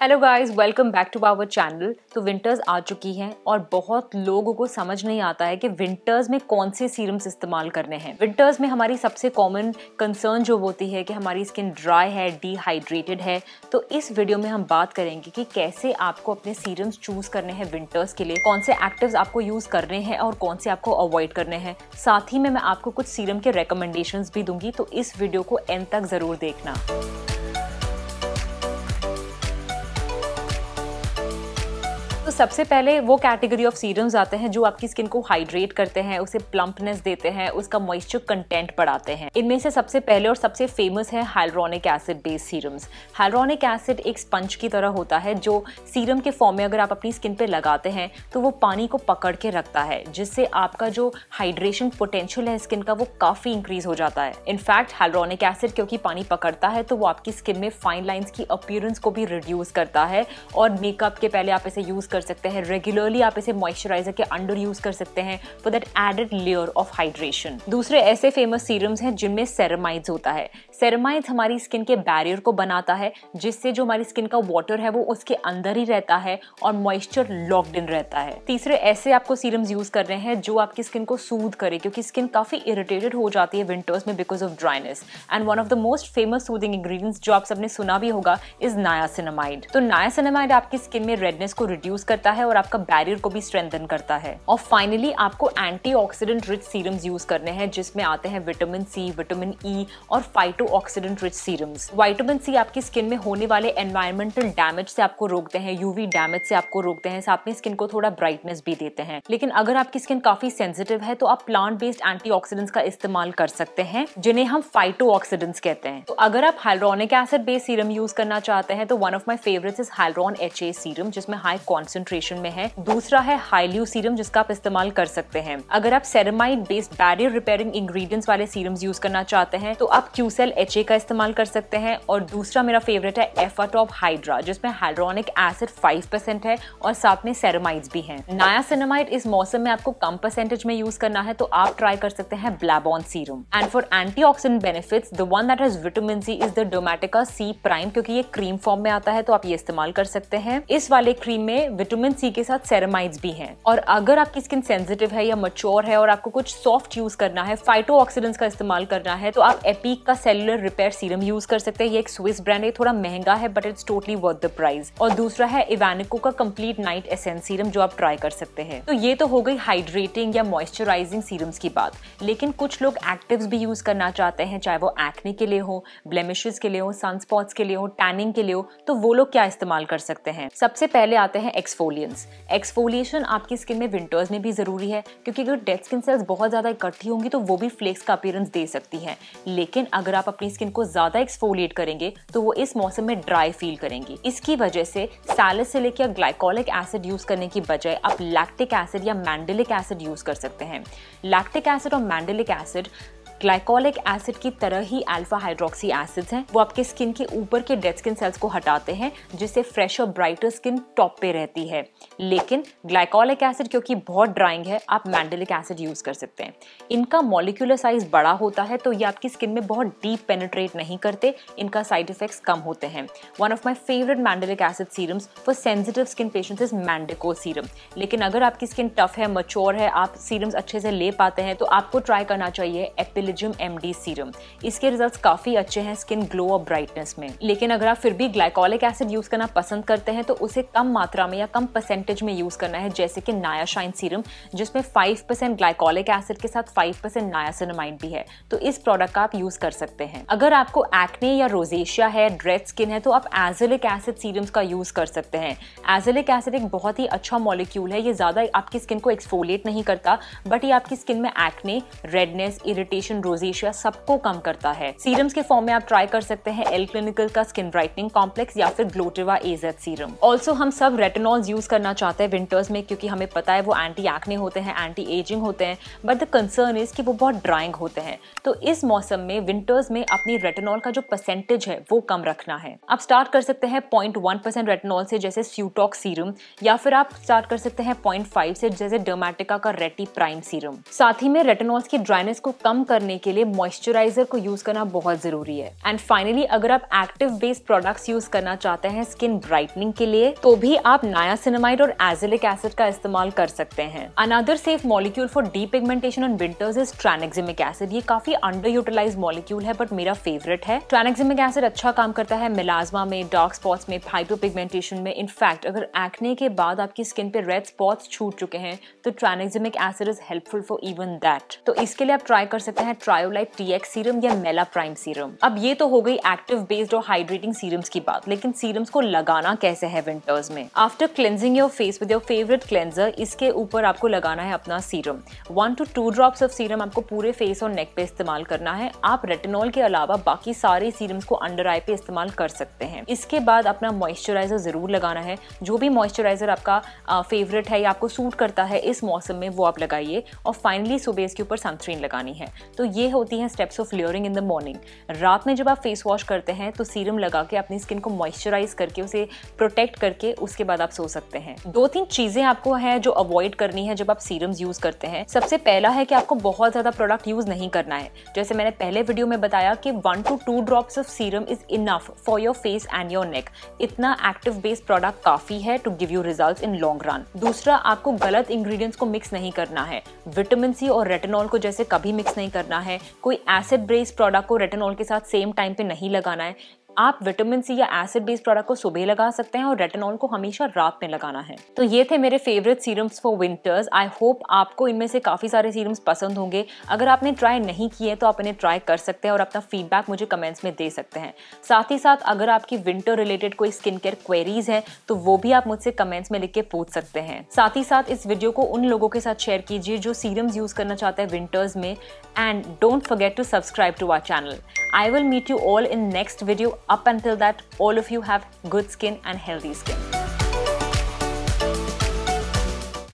Hello guys, welcome back to our channel. तो winters आ चुकी हैं और बहुत लोगों को समझ नहीं आता है कि विंटर्स में कौन से सीरम्स इस्तेमाल करने हैं। विंटर्स में हमारी सबसे कॉमन कंसर्न जो होती है कि हमारी स्किन ड्राई है, डिहाइड्रेटेड है। तो इस वीडियो में हम बात करेंगे कि कैसे आपको अपने सीरम्स चूज करने हैं विंटर्स के लिए, कौन से एक्टिव्स आपको यूज करने हैं और कौन से आपको अवॉइड करने हैं। साथ ही में मैं आपको कुछ सीरम के रिकमेंडेशंस भी दूंगी, तो इस वीडियो को एंड तक जरूर देखना। तो सबसे पहले वो कैटेगरी ऑफ सीरम्स आते हैं जो आपकी स्किन को हाइड्रेट करते हैं, उसे प्लम्पनेस देते हैं, उसका मॉइस्चर कंटेंट बढ़ाते हैं। इनमें से सबसे पहले और सबसे फेमस है hyaluronic acid based serums. Hyaluronic acid एक स्पंज की तरह होता है जो सीरम के फॉर्म में अगर आप अपनी स्किन पे लगाते हैं तो वो पानी को पकड़ के रखता है, जिससे आपका जो हाइड्रेशन पोटेंशियल है स्किन का वो काफी इंक्रीज हो जाता है। इनफैक्ट हाइलुरोनिक एसिड क्योंकि पानी पकड़ता है तो वो आपकी स्किन में फाइन लाइंस की अपीयरेंस को भी रिड्यूस करता है और मेकअप के पहले आप इसे यूज कर सकते हैं। रेगुलरली आप इसे मॉइस्चराइजर के अंडर यूज कर सकते हैं for that added layer of hydration. दूसरे ऐसे फेमस सीरम्स हैं जिनमें सेरेमाइड्स होता है। सेरेमाइड्स हमारी स्किन के बैरियर को बनाता है, जिससे जो हमारी स्किन का वाटर है वो उसके अंदर ही रहता है और मॉइस्चर लॉक्ड इन रहता है। तीसरे ऐसे आपको सीरम्स यूज करने हैं जो आपकी स्किन को सूद करे, क्योंकि स्किन काफी इरिटेटेड हो जाती है विंटर्स में because of dryness. And one of the most famous soothing ingredients जो आप सबने सुना भी होगा इज नायासिनामाइड। तो नायासिनामाइड आपकी स्किन में रेडनेस को रिड्यूस करता है और आपका बैरियर को भी स्ट्रेंथन करता है। और फाइनली आपको एंटीऑक्सीडेंट रिच सीरम्स यूज करने हैं, जिसमें आते हैं विटामिन सी, विटामिन ई और फाइटोऑक्सीडेंट रिच सीरम्स। विटामिन सी आपकी स्किन में होने वाले एनवायरमेंटल डैमेज से आपको रोकते हैं, यूवी डैमेज से आपको रोकते हैं, साथ में स्किन को थोड़ा ब्राइटनेस भी देते हैं। लेकिन अगर आपकी स्किन काफी सेंसिटिव है तो आप प्लांट बेस्ड एंटीऑक्सीडेंट्स का इस्तेमाल कर सकते हैं, जिन्हें हम फाइटोऑक्सीडेंट्स कहते हैं। तो अगर आप hyaluronic acid based serum use करना चाहते हैं तो one of my favourites is Hyaluron HA serum, जिसमें हाई कॉन्सेंट्रेशन में है। दूसरा है हाइल्यू सीरम, जिसका आप इस्तेमाल कर सकते हैं। अगर आप ceramide based barrier repairing ingredients वाले सीरम्स यूज करना चाहते हैं तो आप क्यूसेल HA का इस्तेमाल कर सकते हैं। और दूसरा मेरा फेवरेट है एफाटॉप हाइड्रा, जिसमें हाइलुरोनिक एसिड 5% है और साथ में सेरेमाइड्स भी हैं। नायासिनामाइड इस मौसम में आपको कम परसेंटेज में यूज करना है तो आप ट्राई कर सकते हैं ब्लैबॉन serum. And for antioxidant benefits the one that has vitamin C is the Dermatica C prime, क्योंकि ये क्रीम फॉर्म में आता है तो आप ये इस्तेमाल कर सकते हैं। इस वाले क्रीम में विटामिन सी के साथ सेरेमाइड्स भी हैं। और अगर आपकी स्किन सेंसिटिव है या मैच्योर है और आपको कुछ सॉफ्ट यूज करना है, फाइटोऑक्सीडेंट्स का इस्तेमाल करना है, तो आप एपिक का सेलुलर रिपेयर सीरम यूज कर सकते हैं। ये एक स्विस ब्रांड है, थोड़ा महंगा है but it's totally worth the price. और दूसरा है इवानिको का कंप्लीट नाइट एसेंस सीरम, जो आप ट्राई कर सकते हैं। तो ये तो हो गई हाइड्रेटिंग या मॉइस्चराइजिंग सीरम्स की बात। लेकिन कुछ लोग एक्टिव्स भी यूज करना चाहते हैं, चाहे वो एक्ने के लिए हो, ब्लेमिशेस के लिए हो, सनस्पॉट्स के लिए हो, टैनिंग के लिए हो, तो वो लोग क्या इस्तेमाल कर सकते हैं। सबसे पहले आते हैं एक्सफोलिएंट्स। एक्सफोलिएशन आपकी स्किन में विंटर्स में भी जरूरी है, क्योंकि अगर डेड स्किन सेल्स बहुत ज्यादा इकट्ठी होंगी तो वो भी फ्लेक्स का अपीयरेंस दे सकती हैं। लेकिन अगर आप अपनी स्किन को ज्यादा एक्सफोलिएट करेंगे तो वो इस मौसम में ड्राई फील करेंगी। इसकी वजह से सैलिसिलिक या ग्लाइकोलिक एसिड यूज करने की बजाय आप लैक्टिक एसिड या मैंडेलिक एसिड यूज कर सकते हैं। लैक्टिक एसिड और मैंडेलिक एसिड ग्लाइकोलिक एसिड की तरह ही अल्फा हाइड्रोक्सी एसिड्स हैं। वो आपके स्किन के ऊपर के डेड स्किन सेल्स को हटाते हैं, जिससे फ्रेश और ब्राइटर स्किन टॉप पे रहती है। लेकिन ग्लाइकोलिक एसिड क्योंकि बहुत ड्राइंग है, आप मैंडेलिक एसिड यूज कर सकते हैं। इनका मॉलिक्यूलर साइज बड़ा होता है तो ये आपकी स्किन में बहुत डीप पेनिट्रेट नहीं करते, इनका साइड इफेक्ट्स कम होते हैं। One of my favourite mandelic acid serums for sensitive skin patients is Mandiko serum. लेकिन अगर आपकी स्किन टफ है, मैच्योर है, आप सीरम्स अच्छे से ले पाते हैं, तो आपको ट्राई करना चाहिए एपिलिजियम MD सीरम। इसके रिजल्ट्स काफी अच्छे हैं स्किन ग्लो और ब्राइटनेस में। लेकिन अगर आप फिर भी ग्लाइकोलिक एसिड यूज करना पसंद करते हैं तो उसे कम मात्रा में या कम परसेंटेज में यूज करना है, जैसे कि नायाशाइन सीरम, जिसमें 5% ग्लाइकोलिक एसिड के साथ 5% नायासिनामाइड भी है। तो इस प्रोडक्ट का आप यूज कर सकते हैं। अगर आपको एक्ने या रोजेशिया है, ड्रेड स्किन है, तो आप एज़ोलिक एसिड सीरम्स का यूज कर सकते हैं। एज़ोलिक एसिड एक बहुत ही अच्छा मॉलिक्यूल है। ये ज्यादा आपकी स्किन को एक्सफोलिएट नहीं करता, बट ये आपकी स्किन में एक्ने, रेडनेस, इरिटेशन, रोजेशिया सबको कम करता है। सीरम्स के फॉर्म में आप ट्राई कर सकते हैं एल क्लिनिकल का स्किन ब्राइटनिंग कॉम्प्लेक्स या फिर ग्लोटिवा AZ सीरम। ऑल्सो हम सब रेटिनॉल्स यूज करना चाहते हैं विंटर्स में, क्योंकि हमें पता है वो एंटी एक्ने होते हैं, एंटी एजिंग होते हैं, बट द कंसर्न इज कि वो बहुत ड्राइंग होते हैं। तो इस मौसम में विंटर्स में अपनी रेटिनॉल का जो परसेंटेज है वो कम रखना है। आप स्टार्ट कर सकते हैं 0.1% रेटिनॉल से, जैसे स्यूटॉक्स सीरम, या फिर आप स्टार्ट कर सकते हैं 0.5 से, जैसे डर्मेटिका का रेटी प्राइम सीरम। साथ ही में रेटिनॉल्स की ड्राइनेस को कम करने करने के लिए मॉइस्चराइजर को यूज करना बहुत जरूरी है। एंड फाइनली अगर आप एक्टिव बेस्ड प्रोडक्ट्स यूज करना चाहते हैं स्किन ब्राइटनिंग के लिए तो भी आप नायासिनामाइड और एजिलिक एसिड का इस्तेमाल कर सकते हैं। Another safe molecule for depigmentation on winters is tranexamic acid. ये काफी अंडर यूटिलाइज्ड मॉलिक्यूल है बट मेरा फेवरेट है। ट्रांएक्सिमिक एसिड अच्छा काम करता है मेलाज्मा में, डार्क स्पॉट्स में, हाइपरपिगमेंटेशन में। इनफैक्ट अगर एक्ने के बाद आपकी स्किन पे रेड स्पॉट्स छूट चुके हैं तो tranexamic acid is helpful for even that. तो इसके लिए आप ट्राई कर सकते हैं ट्रायोलाइट TX सीरम या मेला प्राइम सीरम। अब ये तो हो गई एक्टिव बेस्ड और हाइड्रेटिंग सीरम्स की बात, लेकिन सीरम्स को लगाना कैसे है विंटर्स में। After cleansing your face with your favourite cleanser, इसके ऊपर आपको लगाना है अपना serum. 1 to 2 drops of serum आपको पूरे फेस और नेक पे इस्तेमाल करना है। आप रेटिनॉल के अलावा बाकी सारे सीरम्स को अंडर आई पे इस्तेमाल कर सकते हैं। इसके बाद अपना मॉइस्चराइजर जरूर लगाना है। जो भी मॉइस्चराइजर आपका फेवरेट है या आपको सूट करता है इस मौसम में वो आप लगाइए। और फाइनली सुबह इसके ऊपर सनस्क्रीन लगानी है। तो ये होती है steps of layering in the morning. रात में जब आप फेस वॉश करते हैं तो सीरम लगा के अपनी स्किन को मॉइस्चराइज करके उसे प्रोटेक्ट करके उसके बाद आप सो सकते हैं। 2-3 चीजें आपको है जो अवॉइड करनी है जब आप सीरम्स यूज करते हैं। सबसे पहला है कि आपको बहुत ज्यादा प्रोडक्ट यूज नहीं करना है। जैसे मैंने पहले वीडियो में बताया कि 1 to 2 drops of serum is enough for your face and your neck. इतना एक्टिव बेस्ड प्रोडक्ट काफी है to give you results in long run. दूसरा, आपको गलत इंग्रेडिएंट्स को मिक्स नहीं करना है। विटामिन सी और रेटिनॉल को जैसे कभी मिक्स नहीं करना है। कोई एसिड बेस्ड प्रोडक्ट को रेटिनॉल के साथ सेम टाइम पे नहीं लगाना है। आप विटामिन सी या एसिड बेस्ड प्रोडक्ट को सुबह लगा सकते हैं और रेटिनॉल को हमेशा रात में लगाना है। तो ये थे मेरे favourite serums for winters. I hope आपको इनमें से काफी सारे सीरम्स पसंद होंगे। अगर आपने ट्राई नहीं किए तो आप इन्हें ट्राई कर सकते हैं और अपना फीडबैक मुझे कमेंट्स में दे सकते हैं। साथ ही साथ अगर आपकी विंटर रिलेटेड कोई स्किन केयर क्वेरीज है तो वो भी आप मुझसे कमेंट्स में लिख के पूछ सकते हैं। साथ ही साथ इस वीडियो को उन लोगों के साथ शेयर कीजिए जो सीरम्स यूज करना चाहते हैं विंटर्स में। And don't forget to subscribe to our channel. I will meet you all in next video. Up until that, all of you have good skin and healthy skin.